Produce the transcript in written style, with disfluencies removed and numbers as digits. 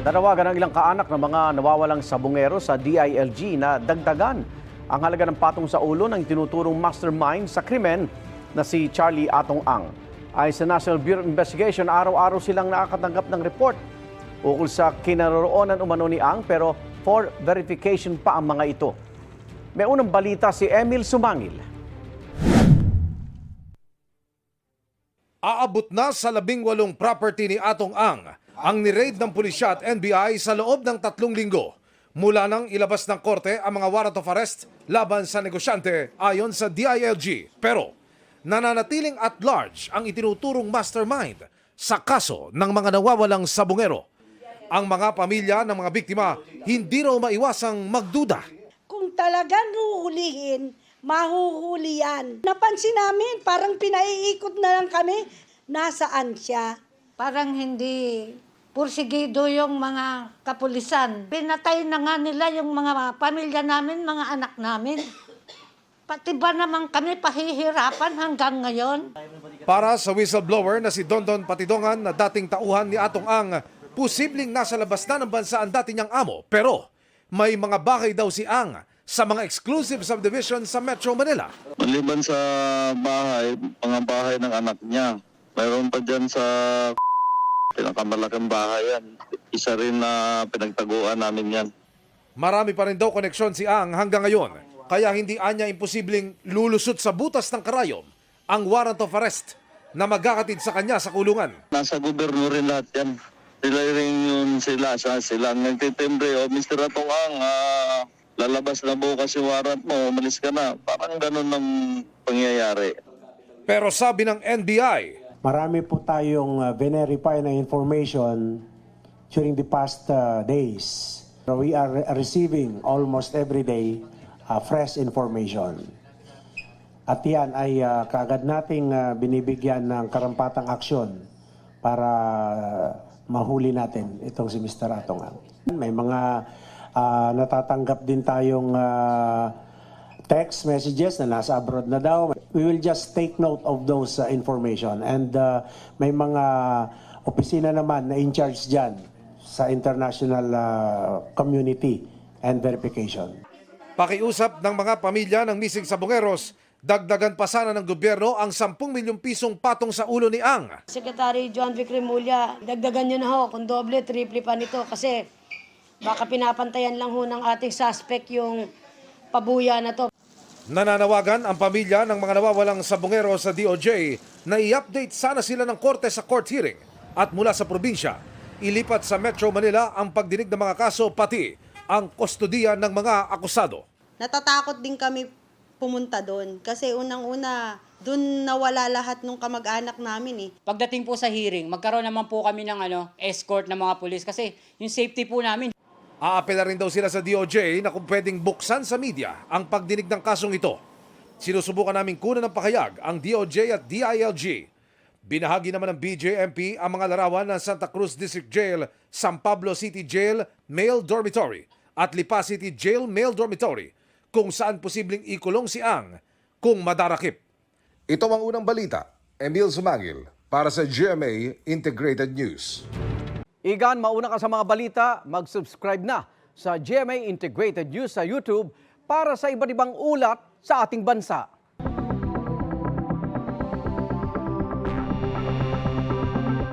Nanawagan ang ilang kaanak ng mga nawawalang sabungero sa DILG na dagdagan ang halaga ng patong sa ulo ng tinuturong mastermind sa krimen na si Charlie Atong Ang. Ayon sa National Bureau of Investigation, araw-araw silang nakakatanggap ng report ukol sa kinaroroonan umano ni Ang, pero for verification pa ang mga ito. May unang balita si Emil Sumangil. Aabot na sa 18 property ni Atong ang ni-raid ng pulisya at NBI sa loob ng 3 linggo. Mula nang ilabas ng korte ang mga warrant of arrest laban sa negosyante ayon sa DILG. Pero nananatiling at large ang itinuturong mastermind sa kaso ng mga nawawalang sabungero. Ang mga pamilya ng mga biktima hindi raw maiwasang magduda. Kung talagang huhulihin, mahuhuli yan. Napansin namin, parang pinaiikot na lang kami. Nasaan siya? Parang hindi pursigido yung mga kapulisan. Pinatay na nga nila yung mga pamilya namin, mga anak namin. Pati ba naman kami pahihirapan hanggang ngayon? Para sa whistleblower na si Dondon Patidongan na dating tauhan ni Atong Ang, posibleng nasa labas na ng bansa ang dati niyang amo. Pero may mga bahay daw si Ang sa mga exclusive subdivision sa Metro Manila. Maliban sa bahay, mga bahay ng anak niya. Mayroon pa dyan sa pinakamalaking bahay yan. Isa rin na pinagtaguan namin yan. Marami pa rin daw koneksyon si Ang hanggang ngayon. Kaya hindi anya imposibleng lulusot sa butas ng karayom ang warrant of arrest na magkakatid sa kanya sa kulungan. Nasa gobyerno rin lahat yan. Sila rin yun sila nagtitimbre. O Mr. Atong lalabas na bukas yung warrant mo, umalis ka na. Parang ganun ang pangyayari. Pero sabi ng NBI, marami po tayong verify na information during the past days. We are receiving almost every day fresh information. At yan ay kaagad nating binibigyan ng karampatang aksyon para mahuli natin itong si Mr. Atong Ang. May mga natatanggap din tayong text messages na nasa abroad na daw. We will just take note of those information. And may mga opisina naman na in charge dyan sa international community and verification. pakiusap ng mga pamilya ng missing sabongeros, dagdagan pa sana ng gobyerno ang 10 milyong pisong patong sa ulo ni Ang. Secretary John Vic Remulla, dagdagan nyo na ho kung doble, triple pa nito kasi baka pinapantayan lang ho ng ating suspect yung pabuya na to. Nananawagan ang pamilya ng mga nawawalang sabongero sa DOJ na i-update sana sila ng korte sa court hearing at mula sa probinsya, ilipat sa Metro Manila ang pagdinig ng mga kaso pati ang kustodiya ng mga akusado. Natatakot din kami pumunta doon kasi unang-una doon nawala lahat ng kamag-anak namin eh. Pagdating po sa hearing, magkaroon naman po kami ng escort ng mga pulis kasi yung safety po namin. Aapela rin daw sila sa DOJ na kung pwedeng buksan sa media ang pagdinig ng kasong ito. Sinusubukan namin kunan ng pakayag ang DOJ at DILG. Binahagi naman ng BJMP ang mga larawan ng Santa Cruz District Jail, San Pablo City Jail Male Dormitory at Lipa City Jail Male Dormitory kung saan posibleng ikulong si Ang kung madarakip. Ito ang unang balita. Emil Sumangil para sa GMA Integrated News. Igan, mauna ka sa mga balita, mag-subscribe na sa GMA Integrated News sa YouTube para sa iba't ibang ulat sa ating bansa.